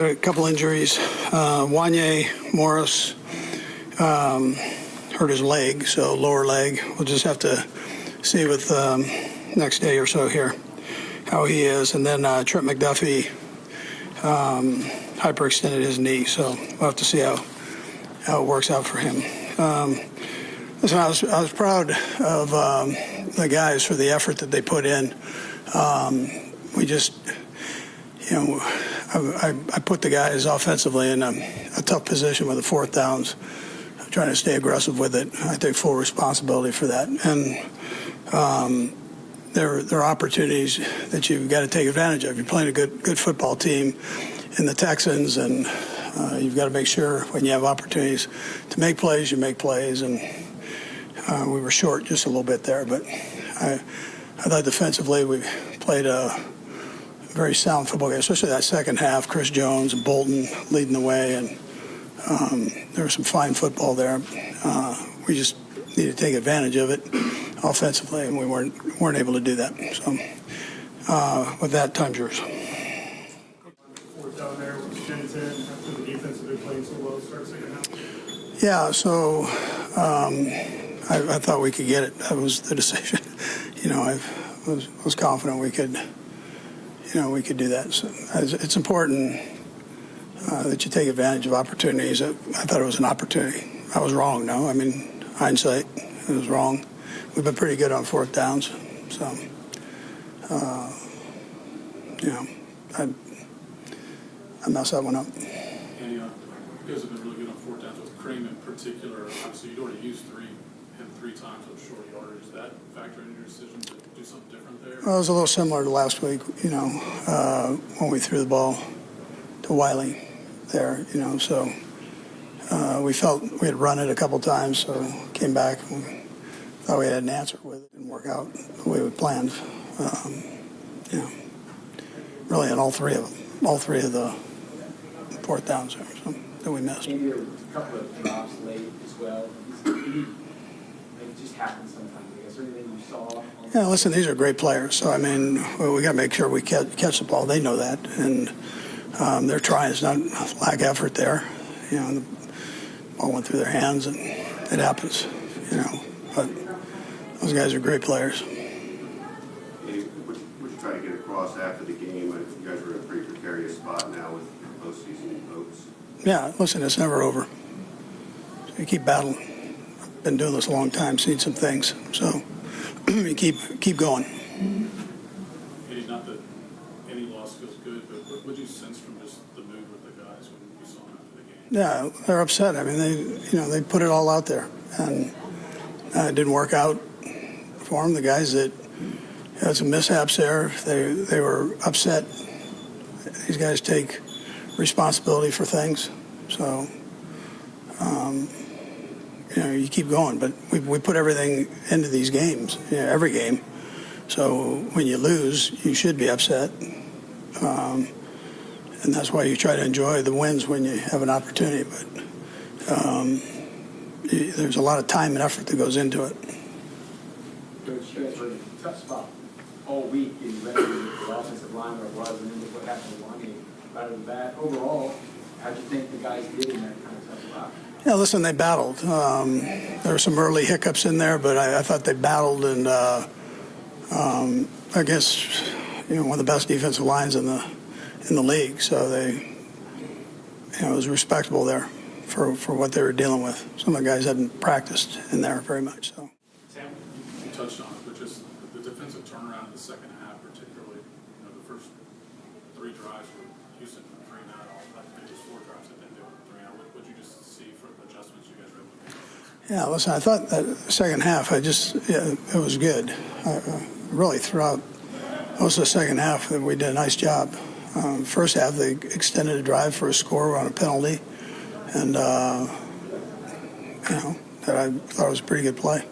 A couple injuries. Wanye Morris hurt his leg, so lower leg. We'll just have to see with next day or so here how he is. And then Trent McDuffie hyperextended his knee, so we'll have to see how it works out for him. Listen, I was proud of the guys for the effort that they put in. We just, I put the guys offensively in a tough position with the fourth downs, trying to stay aggressive with it. I take full responsibility for that. And there are opportunities that you've got to take advantage of. You're playing a good football team in the Texans, and you've got to make sure when you have opportunities to make plays, you make plays. And we were short just a little bit there, but I thought defensively we played a very sound football game, especially that second half. Chris Jones and Bolton leading the way, and there was some fine football there. We just need to take advantage of it offensively, and we weren't able to do that. So with that, time's yours. Fourth down there with Jensen after the defense had been playing so well to start second half. Yeah, so I thought we could get it. That was the decision. I was confident we could. We could do that. So it's important that you take advantage of opportunities. I thought it was an opportunity. I was wrong, no. I mean, hindsight, it was wrong. We've been pretty good on fourth downs. So, I messed that one up. And you guys have been really good on fourth downs with Crane in particular. Obviously, you'd already used him three times with short yardage. Does that factor into your decision to do something different there? Well, it was a little similar to last week, when we threw the ball to Wiley there, so we felt we had run it a couple times, so came back and we thought we had an answer with it. Didn't work out the way we planned. Really on all three of the fourth downs there, so, that we missed. Maybe there were a couple of drops late as well. It just happens sometimes. Is there anything you saw? Yeah, listen, these are great players. So, we got to make sure we catch the ball. They know that. And they're trying. It's not lack effort there. The ball went through their hands, and it happens, But those guys are great players. What you try to get across after the game? You guys are in a pretty precarious spot now with postseason hopes. Yeah, listen, it's never over. You keep battling. I've been doing this a long time, seen some things. So you keep going. Eddie, not that any loss feels good, but what did you sense from just the mood with the guys when you saw them after the game? Yeah, they're upset. They put it all out there, and it didn't work out for them. The guys that had some mishaps there, they were upset. These guys take responsibility for things, so you keep going. But we put everything into these games, every game. So when you lose, you should be upset, and that's why you try to enjoy the wins when you have an opportunity. But there's a lot of time and effort that goes into it. Coach, you guys were in a tough spot all week in ready with the offensive line where it was, and then with what happened to Wanye. Out of that, overall, how'd you think the guys did in that kind of tough spot? Yeah, listen, they battled. There were some early hiccups in there, but I thought they battled, and I guess one of the best defensive lines in the league. So it was respectable there for what they were dealing with. Some of the guys hadn't practiced in there very much. So. Sam, you touched on it, but just the defensive turnaround in the second half, particularly, the first three drives for Houston, 3 and out. I think it was 4 drives that didn't do it, 3 and out. What did you just see from the adjustments you guys were able to make? Yeah, listen, I thought that second half, it was good. Really, throughout most of the second half, we did a nice job. First half, they extended a drive for a score on a penalty, and that I thought was a pretty good play.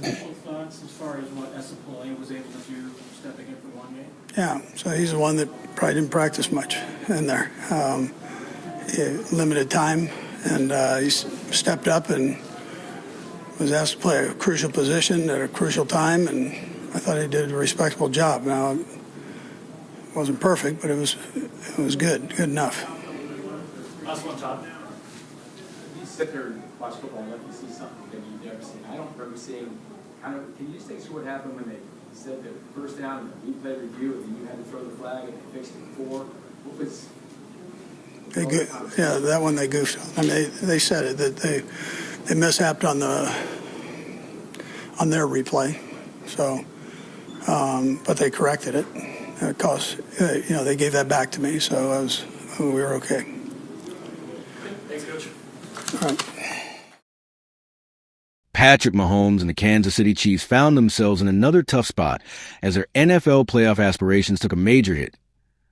Initial thoughts as far as what Esapole was able to do stepping in for one game? Yeah, so he's the one that probably didn't practice much in there. Limited time, and he stepped up and was asked to play a crucial position at a crucial time, and I thought he did a respectable job. Now, wasn't perfect, but it was good enough. Last one, Todd. You sit there and watch football and you see something that you've never seen. I don't remember seeing can you just take us through what happened when they said the first down and the replay review and then you had to throw the flag and they fixed it before? What was... That one they goofed on. I mean, they said it, that they mishapped on their replay. So, but they corrected it. They gave that back to me, so we were okay. Thanks, Coach. All right. Patrick Mahomes and the Kansas City Chiefs found themselves in another tough spot as their NFL playoff aspirations took a major hit,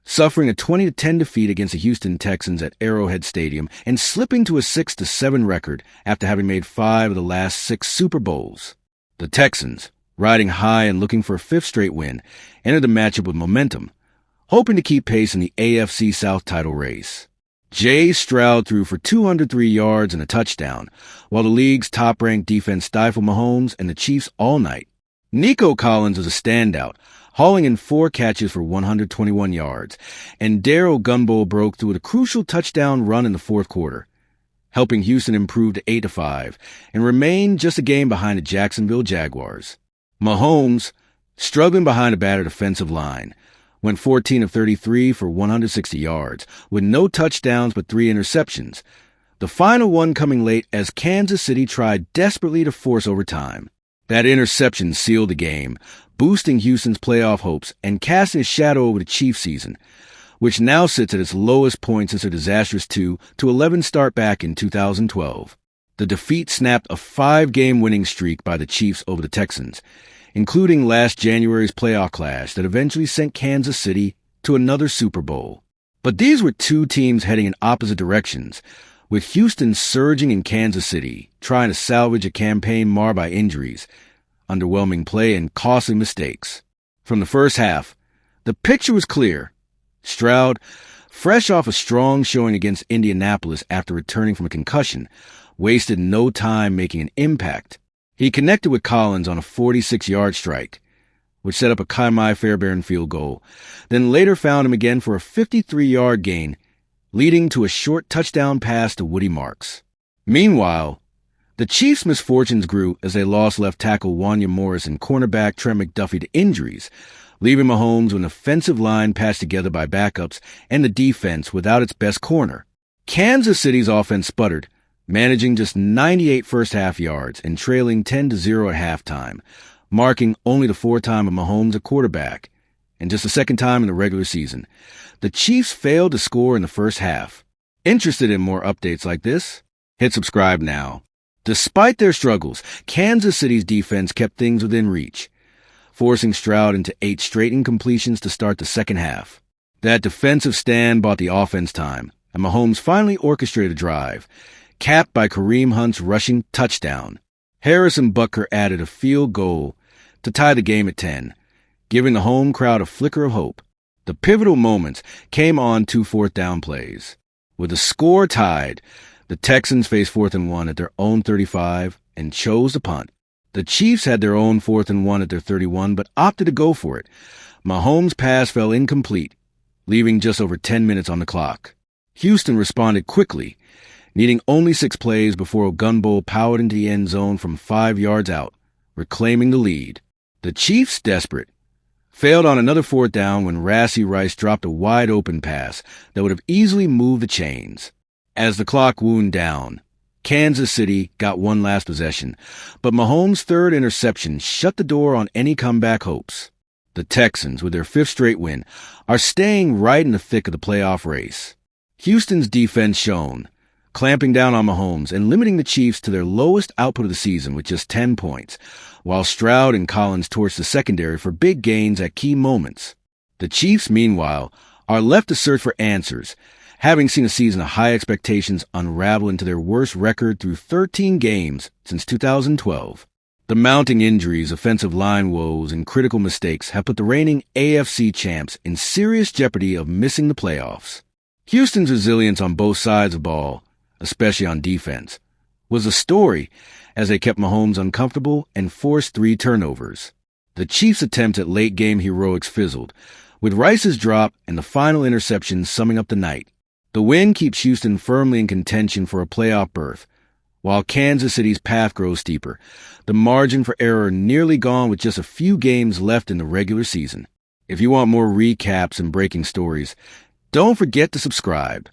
suffering a 20-10 defeat against the Houston Texans at Arrowhead Stadium and slipping to a 6-7 record after having made 5 of the last 6 Super Bowls. The Texans, riding high and looking for a 5th straight win, entered the matchup with momentum, hoping to keep pace in the AFC South title race. Jay Stroud threw for 203 yards and a touchdown, while the league's top-ranked defense stifled Mahomes and the Chiefs all night. Nico Collins was a standout, hauling in 4 catches for 121 yards, and Darryl Gunbow broke through a crucial touchdown run in the fourth quarter, helping Houston improve to 8-5 and remain just a game behind the Jacksonville Jaguars. Mahomes, struggling behind a battered offensive line, went 14 of 33 for 160 yards, with no touchdowns but 3 interceptions, the final one coming late as Kansas City tried desperately to force overtime. That interception sealed the game, boosting Houston's playoff hopes and casting a shadow over the Chiefs season, which now sits at its lowest point since a disastrous 2-11 start back in 2012. The defeat snapped a 5-game winning streak by the Chiefs over the Texans, including last January's playoff clash that eventually sent Kansas City to another Super Bowl. But these were 2 teams heading in opposite directions, with Houston surging in Kansas City, trying to salvage a campaign marred by injuries, underwhelming play, and costly mistakes. From the first half, the picture was clear. Stroud, fresh off a strong showing against Indianapolis after returning from a concussion, wasted no time making an impact. He connected with Collins on a 46-yard strike, which set up a Kaimai Fairbairn field goal, then later found him again for a 53-yard gain, leading to a short touchdown pass to Woody Marks. Meanwhile, the Chiefs' misfortunes grew as they lost left tackle Wanya Morris and cornerback Trent McDuffie to injuries, leaving Mahomes with an offensive line patched together by backups and the defense without its best corner. Kansas City's offense sputtered, managing just 98 first-half yards and trailing 10-0 at halftime, marking only the 4th time of Mahomes at quarterback, and just the 2nd time in the regular season. The Chiefs failed to score in the first half. Interested in more updates like this? Hit subscribe now. Despite their struggles, Kansas City's defense kept things within reach, forcing Stroud into 8 straight incompletions to start the second half. That defensive stand bought the offense time, and Mahomes finally orchestrated a drive, capped by Kareem Hunt's rushing touchdown. Harrison Butker added a field goal to tie the game at 10, giving the home crowd a flicker of hope. The pivotal moments came on 2 fourth-down plays. With the score tied, the Texans faced 4th and 1 at their own 35 and chose to punt. The Chiefs had their own 4th and 1 at their 31 but opted to go for it. Mahomes' pass fell incomplete, leaving just over 10 minutes on the clock. Houston responded quickly, needing only 6 plays before Gunbow powered into the end zone from 5 yards out, reclaiming the lead. The Chiefs, desperate, failed on another 4th down when Rashee Rice dropped a wide-open pass that would have easily moved the chains. As the clock wound down, Kansas City got one last possession, but Mahomes' 3rd interception shut the door on any comeback hopes. The Texans, with their 5th straight win, are staying right in the thick of the playoff race. Houston's defense shone, clamping down on Mahomes and limiting the Chiefs to their lowest output of the season with just 10 points, while Stroud and Collins torched the secondary for big gains at key moments. The Chiefs, meanwhile, are left to search for answers, having seen a season of high expectations unravel into their worst record through 13 games since 2012. The mounting injuries, offensive line woes, and critical mistakes have put the reigning AFC champs in serious jeopardy of missing the playoffs. Houston's resilience on both sides of the ball, especially on defense, was a story as they kept Mahomes uncomfortable and forced 3 turnovers. The Chiefs' attempts at late-game heroics fizzled, with Rice's drop and the final interception summing up the night. The win keeps Houston firmly in contention for a playoff berth, while Kansas City's path grows steeper, the margin for error nearly gone with just a few games left in the regular season. If you want more recaps and breaking stories, don't forget to subscribe.